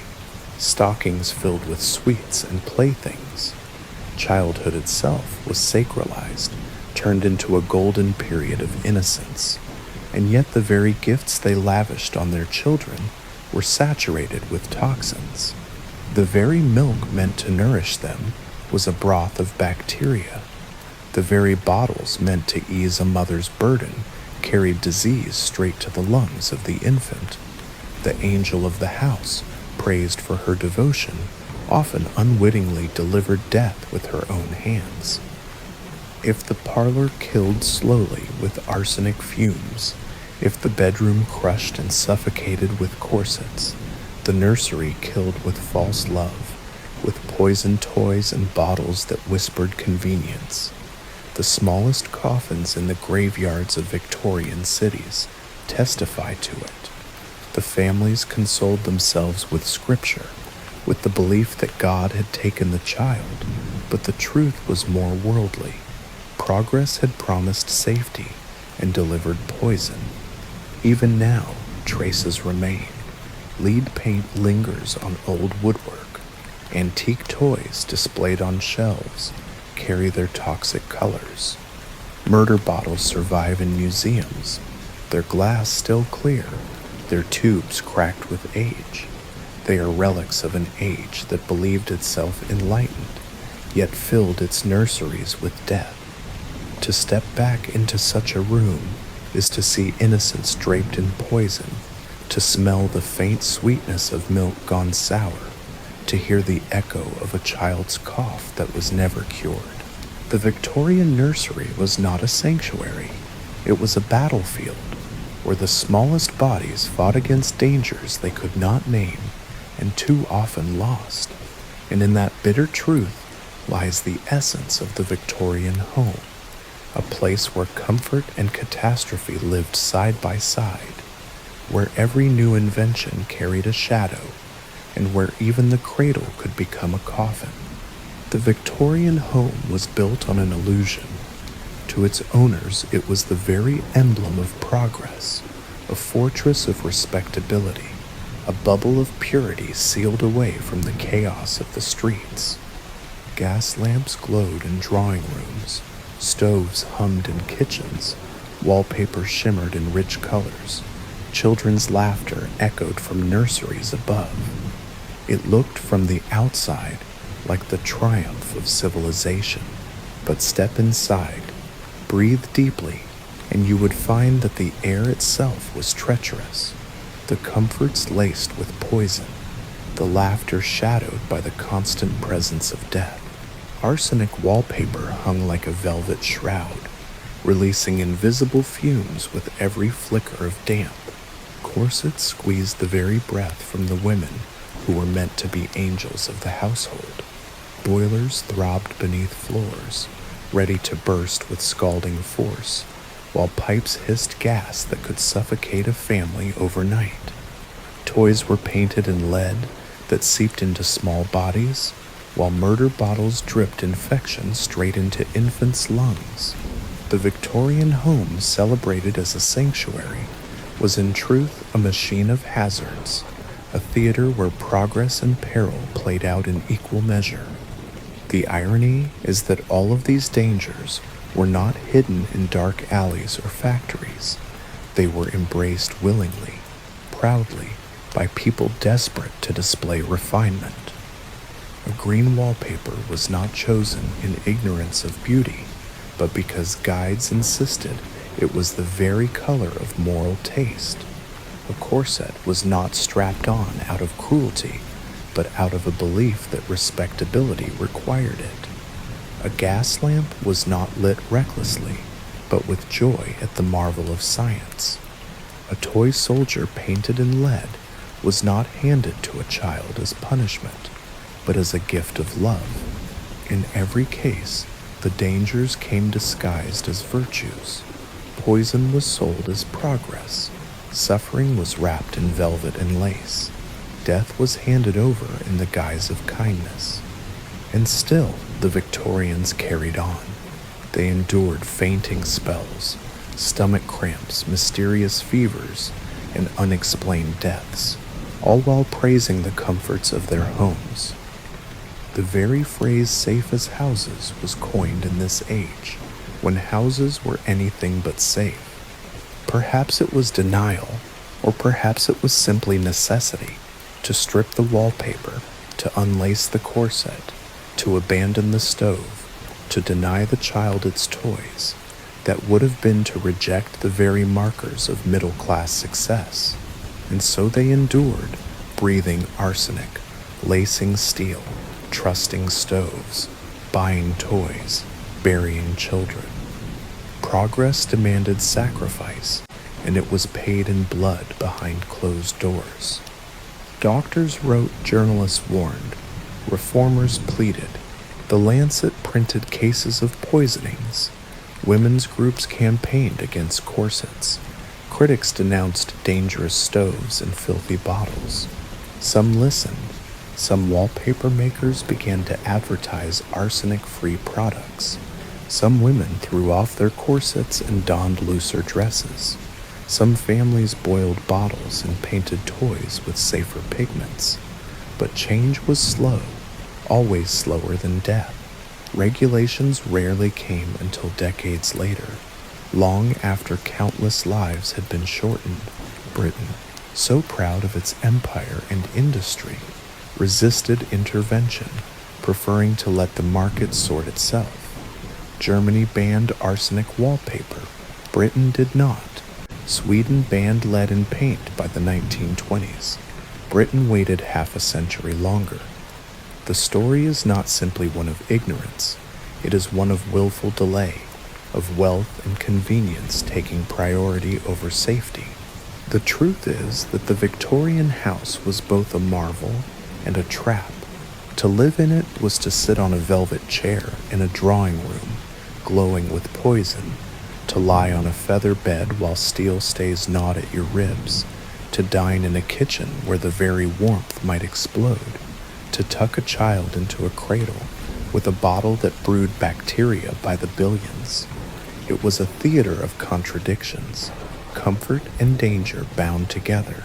stockings filled with sweets and playthings. Childhood itself was sacralized, turned into a golden period of innocence, and yet the very gifts they lavished on their children were saturated with toxins. The very milk meant to nourish them was a broth of bacteria. The very bottles meant to ease a mother's burden carried disease straight to the lungs of the infant. The angel of the house, praised for her devotion, often unwittingly delivered death with her own hands. If the parlor killed slowly with arsenic fumes, if the bedroom crushed and suffocated with corsets, the nursery killed with false love, with poisoned toys and bottles that whispered convenience. The smallest coffins in the graveyards of Victorian cities testify to it. The families consoled themselves with scripture, with the belief that God had taken the child, but the truth was more worldly. Progress had promised safety, and delivered poison. Even now, traces remain. Lead paint lingers on old woodwork. Antique toys displayed on shelves carry their toxic colors. Murder bottles survive in museums, their glass still clear, their tubes cracked with age. They are relics of an age that believed itself enlightened, yet filled its nurseries with death. To step back into such a room is to see innocence draped in poison, to smell the faint sweetness of milk gone sour, to hear the echo of a child's cough that was never cured. The Victorian nursery was not a sanctuary. It was a battlefield where the smallest bodies fought against dangers they could not name and too often lost. And in that bitter truth lies the essence of the Victorian home, a place where comfort and catastrophe lived side by side, where every new invention carried a shadow, and where even the cradle could become a coffin. The Victorian home was built on an illusion. To its owners, it was the very emblem of progress, a fortress of respectability, a bubble of purity sealed away from the chaos of the streets. Gas lamps glowed in drawing rooms, stoves hummed in kitchens, wallpaper shimmered in rich colors, children's laughter echoed from nurseries above. It looked from the outside like the triumph of civilization. But step inside, breathe deeply, and you would find that the air itself was treacherous, the comforts laced with poison, the laughter shadowed by the constant presence of death. Arsenic wallpaper hung like a velvet shroud, releasing invisible fumes with every flicker of damp. Corsets squeezed the very breath from the women who were meant to be angels of the household. Boilers throbbed beneath floors, ready to burst with scalding force, while pipes hissed gas that could suffocate a family overnight. Toys were painted in lead that seeped into small bodies, while murder bottles dripped infection straight into infants' lungs. The Victorian home, celebrated as a sanctuary, was in truth a machine of hazards, a theater where progress and peril played out in equal measure. The irony is that all of these dangers were not hidden in dark alleys or factories. They were embraced willingly, proudly, by people desperate to display refinement. A green wallpaper was not chosen in ignorance of beauty, but because guides insisted it was the very color of moral taste. A corset was not strapped on out of cruelty, but out of a belief that respectability required it. A gas lamp was not lit recklessly, but with joy at the marvel of science. A toy soldier painted in lead was not handed to a child as punishment, but as a gift of love. In every case, the dangers came disguised as virtues. Poison was sold as progress. Suffering was wrapped in velvet and lace. Death was handed over in the guise of kindness. And still, the Victorians carried on. They endured fainting spells, stomach cramps, mysterious fevers, and unexplained deaths, all while praising the comforts of their homes. The very phrase "safe as houses" was coined in this age, when houses were anything but safe. Perhaps it was denial, or perhaps it was simply necessity, to strip the wallpaper, to unlace the corset, to abandon the stove, to deny the child its toys, that would have been to reject the very markers of middle-class success. And so they endured, breathing arsenic, lacing steel, trusting stoves, buying toys, burying children. Progress demanded sacrifice, and it was paid in blood behind closed doors. Doctors wrote, journalists warned, reformers pleaded. The Lancet printed cases of poisonings. Women's groups campaigned against corsets. Critics denounced dangerous stoves and filthy bottles. Some listened. Some wallpaper makers began to advertise arsenic-free products. Some women threw off their corsets and donned looser dresses. Some families boiled bottles and painted toys with safer pigments. But change was slow, always slower than death. Regulations rarely came until decades later, long after countless lives had been shortened. Britain, so proud of its empire and industry, resisted intervention, preferring to let the market sort itself. Germany banned arsenic wallpaper. Britain did not. Sweden banned lead in paint by the 1920s. Britain waited half a century longer. The story is not simply one of ignorance. It is one of willful delay, of wealth and convenience taking priority over safety. The truth is that the Victorian house was both a marvel and a trap. To live in it was to sit on a velvet chair in a drawing room, glowing with poison, to lie on a feather bed while steel stays gnawed at your ribs, to dine in a kitchen where the very warmth might explode, to tuck a child into a cradle with a bottle that brewed bacteria by the billions. It was a theater of contradictions, comfort and danger bound together,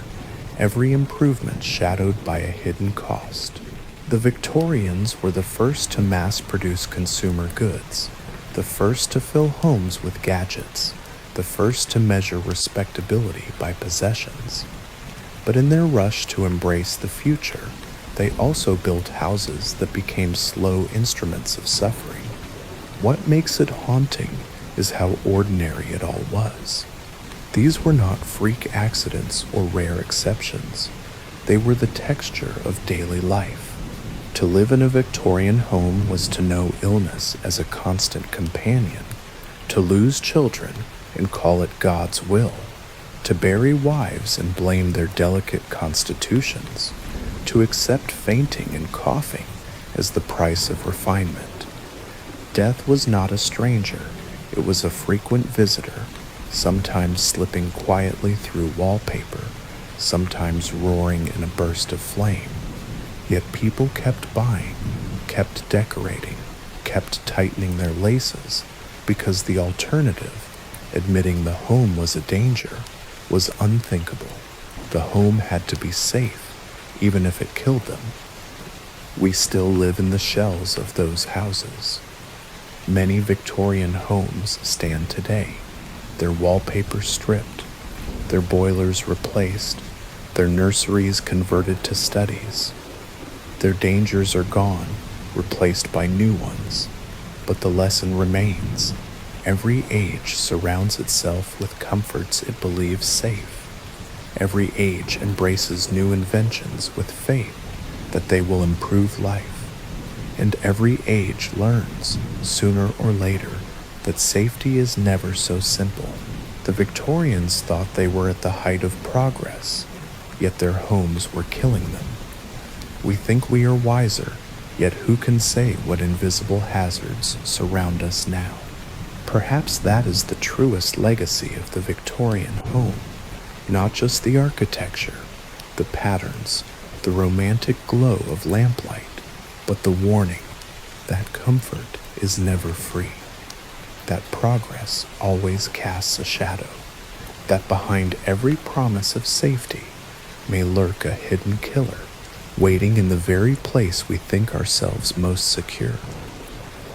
every improvement shadowed by a hidden cost. The Victorians were the first to mass-produce consumer goods, the first to fill homes with gadgets, the first to measure respectability by possessions. But in their rush to embrace the future, they also built houses that became slow instruments of suffering. What makes it haunting is how ordinary it all was. These were not freak accidents or rare exceptions. They were the texture of daily life. To live in a Victorian home was to know illness as a constant companion, to lose children and call it God's will, to bury wives and blame their delicate constitutions, to accept fainting and coughing as the price of refinement. Death was not a stranger, it was a frequent visitor, sometimes slipping quietly through wallpaper, sometimes roaring in a burst of flame. Yet people kept buying, kept decorating, kept tightening their laces, because the alternative, admitting the home was a danger, was unthinkable. The home had to be safe, even if it killed them. We still live in the shells of those houses. Many Victorian homes stand today, their wallpaper stripped, their boilers replaced, their nurseries converted to studies. Their dangers are gone, replaced by new ones, but the lesson remains. Every age surrounds itself with comforts it believes safe. Every age embraces new inventions with faith that they will improve life. And every age learns, sooner or later, that safety is never so simple. The Victorians thought they were at the height of progress, yet their homes were killing them. We think we are wiser, yet who can say what invisible hazards surround us now? Perhaps that is the truest legacy of the Victorian home, not just the architecture, the patterns, the romantic glow of lamplight, but the warning that comfort is never free, that progress always casts a shadow, that behind every promise of safety may lurk a hidden killer, waiting in the very place we think ourselves most secure.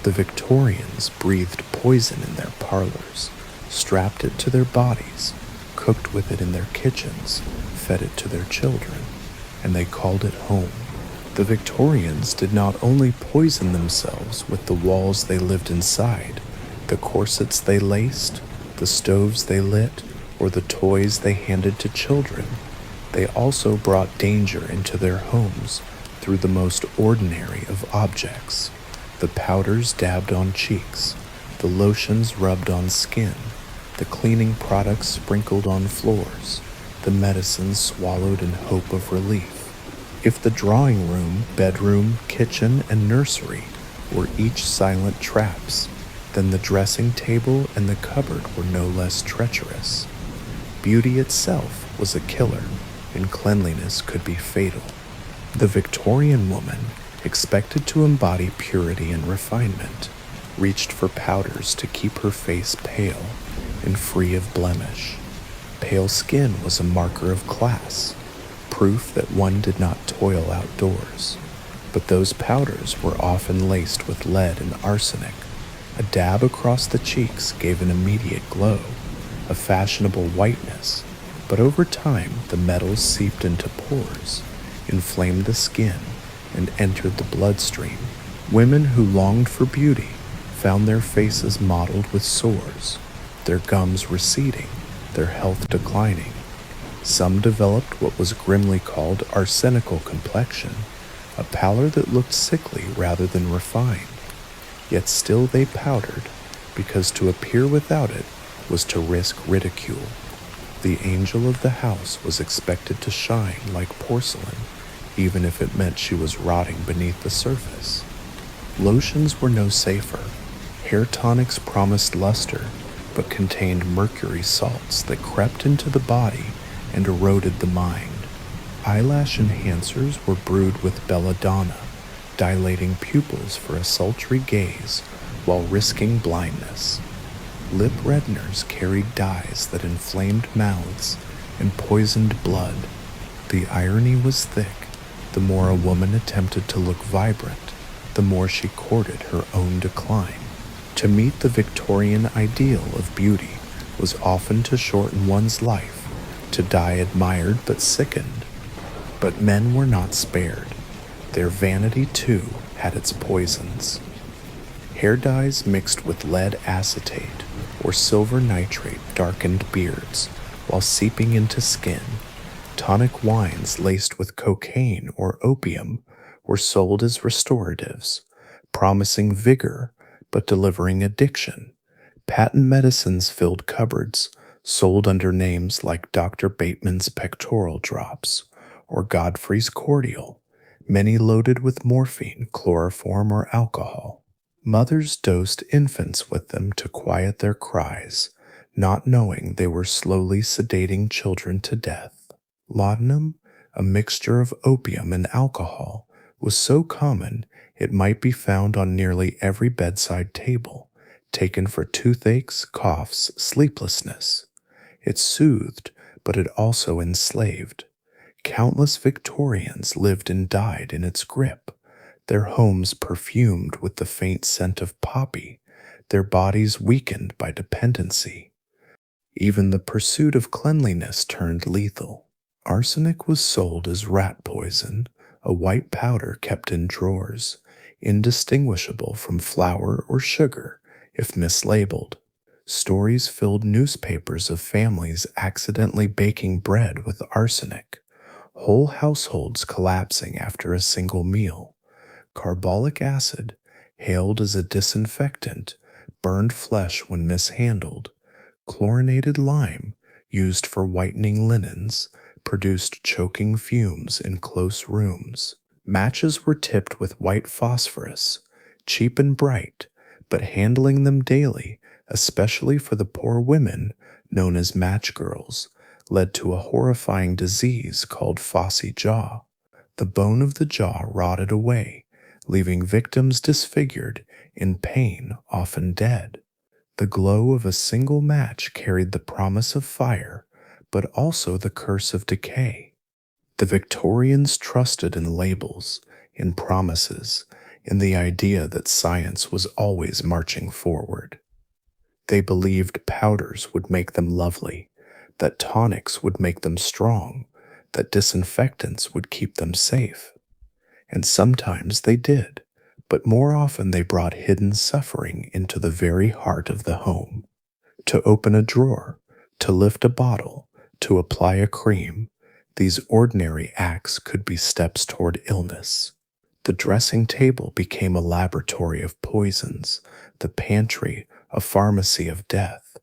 The Victorians breathed poison in their parlors, strapped it to their bodies, cooked with it in their kitchens, fed it to their children, and they called it home. The Victorians did not only poison themselves with the walls they lived inside, the corsets they laced, the stoves they lit, or the toys they handed to children. They also brought danger into their homes through the most ordinary of objects, the powders dabbed on cheeks, the lotions rubbed on skin, the cleaning products sprinkled on floors, the medicines swallowed in hope of relief. If the drawing room, bedroom, kitchen, and nursery were each silent traps, then the dressing table and the cupboard were no less treacherous. Beauty itself was a killer, and cleanliness could be fatal. The Victorian woman expected to embody purity and refinement. reached for powders to keep her face pale and free of blemish. Pale skin was a marker of class, proof that one did not toil outdoors. But those powders were often laced with lead and arsenic. A dab across the cheeks gave an immediate glow, a fashionable whiteness, but over time the metals seeped into pores, inflamed the skin, and entered the bloodstream. Women who longed for beauty found their faces mottled with sores, their gums receding, their health declining. Some developed what was grimly called arsenical complexion, a pallor that looked sickly rather than refined. Yet still they powdered, because to appear without it was to risk ridicule. The angel of the house was expected to shine like porcelain, even if it meant she was rotting beneath the surface. Lotions were no safer. Hair tonics promised luster, but contained mercury salts that crept into the body and eroded the mind. Eyelash enhancers were brewed with belladonna, dilating pupils for a sultry gaze while risking blindness. Lip reddeners carried dyes that inflamed mouths and poisoned blood. The irony was thick. The more a woman attempted to look vibrant, the more she courted her own decline. To meet the Victorian ideal of beauty was often to shorten one's life, to die admired but sickened. But men were not spared. Their vanity, too, had its poisons. Hair dyes mixed with lead acetate or silver nitrate darkened beards while seeping into skin. Tonic wines laced with cocaine or opium were sold as restoratives, promising vigor but delivering addiction. Patent medicines filled cupboards, sold under names like Dr. Bateman's pectoral drops or Godfrey's cordial, many loaded with morphine, chloroform, or alcohol. Mothers dosed infants with them to quiet their cries, not knowing they were slowly sedating children to death. Laudanum, a mixture of opium and alcohol, was so common it might be found on nearly every bedside table, taken for toothaches, coughs, sleeplessness. It soothed, but it also enslaved. Countless Victorians lived and died in its grip, their homes perfumed with the faint scent of poppy, their bodies weakened by dependency. Even the pursuit of cleanliness turned lethal. Arsenic was sold as rat poison, a white powder kept in drawers, indistinguishable from flour or sugar if mislabeled. Stories filled newspapers of families accidentally baking bread with arsenic, whole households collapsing after a single meal. Carbolic acid, hailed as a disinfectant, burned flesh when mishandled. Chlorinated lime, used for whitening linens, produced choking fumes in close rooms. Matches were tipped with white phosphorus, cheap and bright, but handling them daily, especially for the poor women known as match girls, led to a horrifying disease called phossy jaw. The bone of the jaw rotted away, leaving victims disfigured, in pain, often dead. The glow of a single match carried the promise of fire, but also the curse of decay. The Victorians trusted in labels, in promises, in the idea that science was always marching forward. They believed powders would make them lovely, that tonics would make them strong, that disinfectants would keep them safe. And sometimes they did, but more often they brought hidden suffering into the very heart of the home. To open a drawer, to lift a bottle, to apply a cream, these ordinary acts could be steps toward illness. The dressing table became a laboratory of poisons, the pantry a pharmacy of death.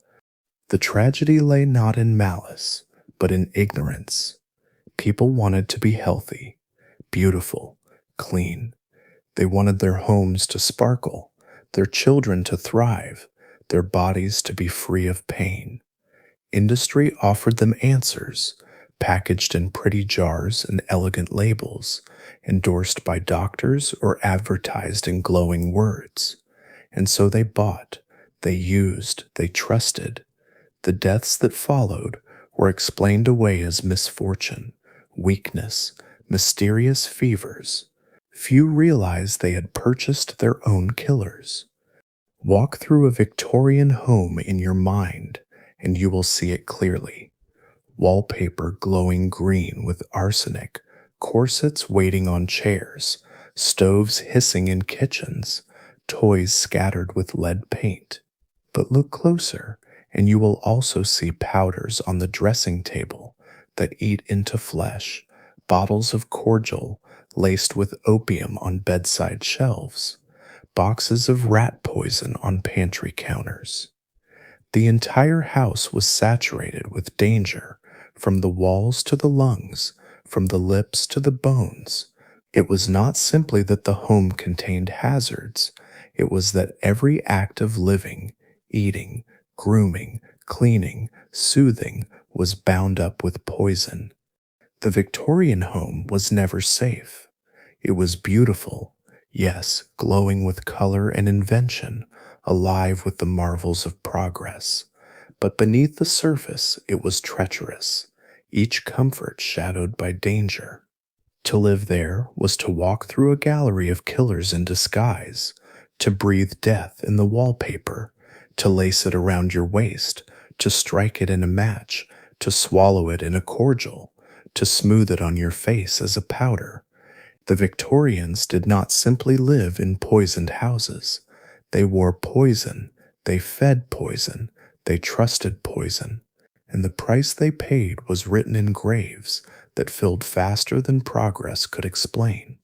The tragedy lay not in malice, but in ignorance. People wanted to be healthy, beautiful, clean. They wanted their homes to sparkle, their children to thrive, their bodies to be free of pain. Industry offered them answers, packaged in pretty jars and elegant labels, endorsed by doctors or advertised in glowing words. And so they bought, they used, they trusted. The deaths that followed were explained away as misfortune, weakness, mysterious fevers. Few realized they had purchased their own killers. Walk through a Victorian home in your mind, and you will see it clearly. Wallpaper glowing green with arsenic, corsets waiting on chairs, stoves hissing in kitchens, toys scattered with lead paint. But look closer, and you will also see powders on the dressing table that eat into flesh, bottles of cordial laced with opium on bedside shelves, boxes of rat poison on pantry counters. The entire house was saturated with danger, from the walls to the lungs, from the lips to the bones. It was not simply that the home contained hazards, it was that every act of living, eating, grooming, cleaning, soothing was bound up with poison. The Victorian home was never safe. It was beautiful, yes, glowing with color and invention, alive with the marvels of progress. But beneath the surface, it was treacherous, each comfort shadowed by danger. To live there was to walk through a gallery of killers in disguise, to breathe death in the wallpaper, to lace it around your waist, to strike it in a match, to swallow it in a cordial, to smooth it on your face as a powder. The Victorians did not simply live in poisoned houses. They wore poison, they fed poison, they trusted poison, and the price they paid was written in graves that filled faster than progress could explain.